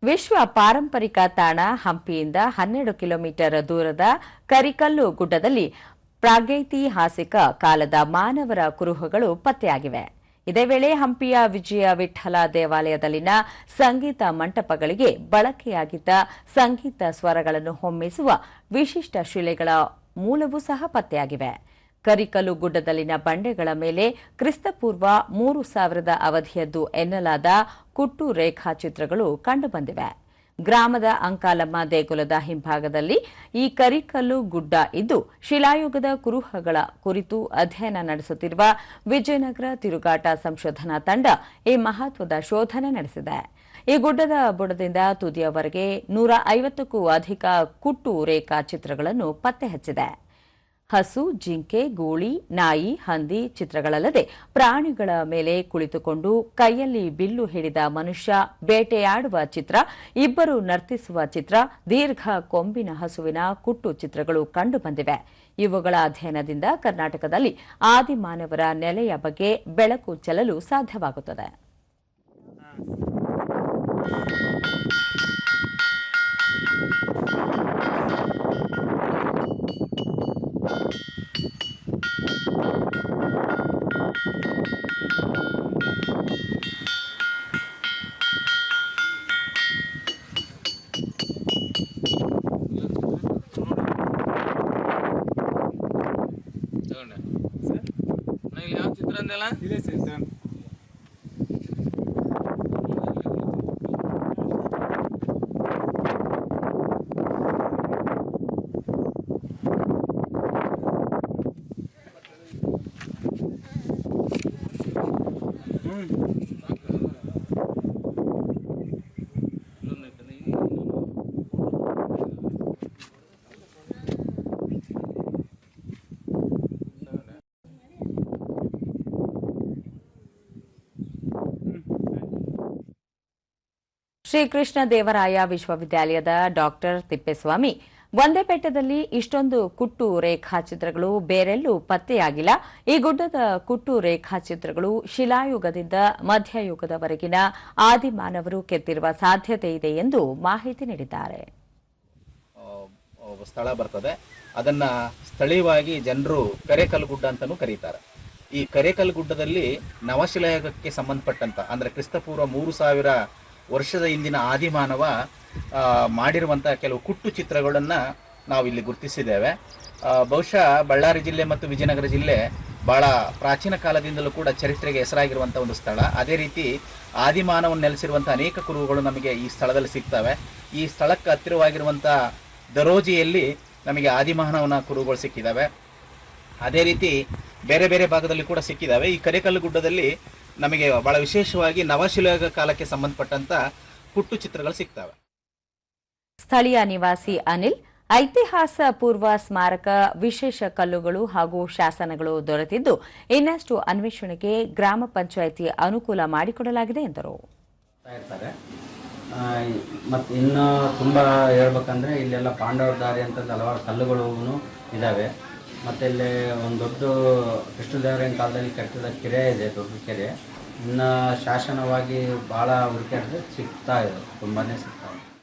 ವಿಶ್ವ ಪಾರಂಪರಿಕ ತಾಣ ಹಂಪಿಯಿಂದ 12 ಕಿಲೋಮೀಟರ್ ದೂರದ ಕರಿಕಲ್ಲು ಗುಡ್ಡದಲ್ಲಿ ಪ್ರಾಗೈತಿಹಾಸಿಕ ಕಾಲದ ಮಾನವರ ಕುರುಹುಗಳು ಪತ್ತೆಯಾಗಿವೆ. ಇದೇ ವೇಳೆ ಹಂಪಿಯ ವಿಜಯ ವಿಠ್ಠಲ ದೇವಾಲಯದಲ್ಲಿನ ಸಂಗೀತ ಮಂಟಪಗಳಿಗೆ ಬಳಕೆಯಾಗಿದ್ದ ಸಂಗೀತ ಸ್ವರಗಳನ್ನು ಹೊಮ್ಮಿಸುವ ವಿಶಿಷ್ಟ ಶಿಲೆಗಳ ಮೂಲವೂ ಸಹ ಪತ್ತೆಯಾಗಿವೆ. ಕರಿಕಲ್ಲು ಗುಡ್ಡದಲ್ಲಿನ ಬಂಡೆಗಳ ಮೇಲೆ ಕ್ರಿಸ್ತಪೂರ್ವ 3000 ಅವಧಿಯದ್ದು ಎನ್ನಲಾದ ಕುಟ್ಟು ರೇಖಾಚಿತ್ರಗಳು ಕಂಡುಬಂದಿವೆ. ಗ್ರಾಮದ ಅಂಕಾಲಮ್ಮ ದೇಗುಲದ ಹಿಂಭಾಗದಲ್ಲಿ ಈ ಕರಿಕಲ್ಲು ಗುಡ್ಡ ಇದ್ದು ಶಿಲಾಯುಗದ ಕುರುಹುಗಳ ಕುರಿತು ಅಧ್ಯಯನ ನಡೆಸುತ್ತಿರುವ ವಿಜಯನಗರ ತಿರುಗಾಟ ಸಂಶೋಧನಾ ತಂಡ ಈ ಮಹತ್ವದ ಶೋಧನೆ ನಡೆಸಿದೆ. ಈ ಗುಡ್ಡದ ಬುಡದಿಂದ ತುದಿಯವರೆಗೆ 150ಕ್ಕೂ ಅಧಿಕ ಕುಟ್ಟು ರೇಖಾಚಿತ್ರಗಳನ್ನು ಪತ್ತೆ ಹಚ್ಚಿದೆ. ಹಸು, ಜಿಂಕೆ, ಗೂಳಿ, ನಾಯಿ, ಹಂದಿ ಚಿತ್ರಗಳಲ್ಲದೆ ಪ್ರಾಣಿಗಳ ಮೇಲೆ ಕುಳಿತುಕೊಂಡು ಕೈಯಲ್ಲಿ ಬಿಲ್ಲು ಹಿಡಿದ ಮನುಷ್ಯ ಬೇಟೆಯಾಡುವ ಚಿತ್ರ, ಇಬ್ಬರು ನರ್ತಿಸುವ ಚಿತ್ರ, ದೀರ್ಘ ಕೊಂಬಿನ ಹಸುವಿನ ಕುಟ್ಟು ಚಿತ್ರಗಳು ಕಂಡುಬಂದಿವೆ. ಇವುಗಳ ಅಧ್ಯಯನದಿಂದ ಕರ್ನಾಟಕದಲ್ಲಿ ಆದಿಮಾನವರ ನೆಲೆಯ ಬಗ್ಗೆ ಬೆಳಕು ಚೆಲ್ಲಲು ಸಾಧ್ಯವಾಗುತ್ತದೆ. ಯಾವ ಚಿತ್ರ ಅಂದಲ್ಲ ಇದೆ ಸರ್. ಶ್ರೀಕೃಷ್ಣ ದೇವರಾಯ ವಿಶ್ವವಿದ್ಯಾಲಯದ ಡಾಕ್ಟರ್ ತಿಪ್ಪೇಸ್ವಾಮಿ, ಒಂದೇ ಬೆಟ್ಟದಲ್ಲಿ ಇಷ್ಟೊಂದು ಕುಟ್ಟು ರೇಖಾಚಿತ್ರಗಳು ಬೇರೆಲ್ಲೂ ಪತ್ತೆಯಾಗಿಲ್ಲ. ಈ ಗುಡ್ಡದ ಕುಟ್ಟು ರೇಖಾಚಿತ್ರಗಳು ಶಿಲಾಯುಗದಿಂದ ಮಧ್ಯಯುಗದವರೆಗಿನ ಆದಿಮಾನವರು ಕೆತ್ತಿರುವ ಸಾಧ್ಯತೆ ಇದೆ ಎಂದು ಮಾಹಿತಿ ನೀಡಿದ್ದಾರೆ. ಸ್ಥಳ ಬರ್ತದೆ, ಅದನ್ನ ಸ್ಥಳೀಯವಾಗಿ ಜನರು ಕರೇಕಲ್ ಗುಡ್ಡ ಅಂತಾನೂ ಕರೀತಾರೆ. ಈ ಕರೇಕಲ್ ಗುಡ್ಡದಲ್ಲಿ ನವಶಿಲಾಯುಗಕ್ಕೆ ಸಂಬಂಧಪಟ್ಟಂತ ಅಂದ್ರೆ ಕ್ರಿಸ್ತಪೂರ್ವ 3000 ವರ್ಷದ ಹಿಂದಿನ ಆದಿಮಾನವ ಮಾಡಿರುವಂತಹ ಕೆಲವು ಕುಟ್ಟು ಚಿತ್ರಗಳನ್ನ ನಾವು ಇಲ್ಲಿ ಗುರುತಿಸಿದ್ದೇವೆ. ಬಹುಶಃ ಬಳ್ಳಾರಿ ಜಿಲ್ಲೆ ಮತ್ತು ವಿಜಯನಗರ ಜಿಲ್ಲೆ ಬಹಳ ಪ್ರಾಚೀನ ಕಾಲದಿಂದಲೂ ಕೂಡ ಚರಿತ್ರೆಗೆ ಹೆಸರಾಗಿರುವಂತಹ ಒಂದು ಸ್ಥಳ. ಅದೇ ರೀತಿ ಆದಿಮಾನವನ್ನು ನೆಲೆಸಿರುವಂತಹ ಅನೇಕ ಕುರುಹುಗಳು ನಮಗೆ ಈ ಸ್ಥಳದಲ್ಲಿ ಸಿಗ್ತವೆ. ಈ ಸ್ಥಳಕ್ಕೆ ಹತ್ತಿರವಾಗಿರುವಂತಹ ದರೋಜಿಯಲ್ಲಿ ನಮಗೆ ಆದಿಮಾನವನ ಕುರುಹುಗಳು ಸಿಕ್ಕಿದ್ದಾವೆ. ಅದೇ ರೀತಿ ಬೇರೆ ಬೇರೆ ಭಾಗದಲ್ಲಿ ಕೂಡ ಸಿಕ್ಕಿದ್ದಾವೆ. ಈ ಕರೇಕಲ್ಲು ಗುಡ್ಡದಲ್ಲಿ ನಮಗೆ ಬಹಳ ವಿಶೇಷವಾಗಿ ನವಶಿಲಾಯುಗ ಕಾಲಕ್ಕೆ ಸಂಬಂಧಪಟ್ಟಂತ ಕುಟ್ಟು ಚಿತ್ರಗಳು ಸಿಗ್ತವೆ. ಸ್ಥಳೀಯ ನಿವಾಸಿ ಅನಿಲ್, ಐತಿಹಾಸ ಪೂರ್ವ ಸ್ಮಾರಕ ವಿಶೇಷ ಕಲ್ಲುಗಳು ಹಾಗೂ ಶಾಸನಗಳು ದೊರೆತಿದ್ದು ಇನ್ನಷ್ಟು ಅನ್ವೇಷಣೆಗೆ ಗ್ರಾಮ ಪಂಚಾಯಿತಿ ಅನುಕೂಲ ಮಾಡಿಕೊಡಲಾಗಿದೆ ಎಂದರು. ಮತ್ತು ಇನ್ನು ತುಂಬ ಹೇಳ್ಬೇಕಂದ್ರೆ ಇಲ್ಲೆಲ್ಲ ಪಾಂಡವರ ದಾರಿ ಅಂತ ಹಲವಾರು ಕಲ್ಲುಗಳು ಇದ್ದಾವೆ. ಮತ್ತು ಇಲ್ಲಿ ಒಂದು ದೊಡ್ಡ ಕೃಷ್ಣದೇವರಾಯನ ಕಾಲದಲ್ಲಿ ಕಟ್ಟಿದ ಕೆರೆ ಇದೆ, ದೊಡ್ಡ ಕೆರೆ. ಇನ್ನು ಶಾಸನವಾಗಿ ಭಾಳ ಹುಡುಕಾಡಿದ್ರೆ ಸಿಗ್ತಾ ಇದೆ, ತುಂಬಾ ಸಿಗ್ತಾ ಇದೆ.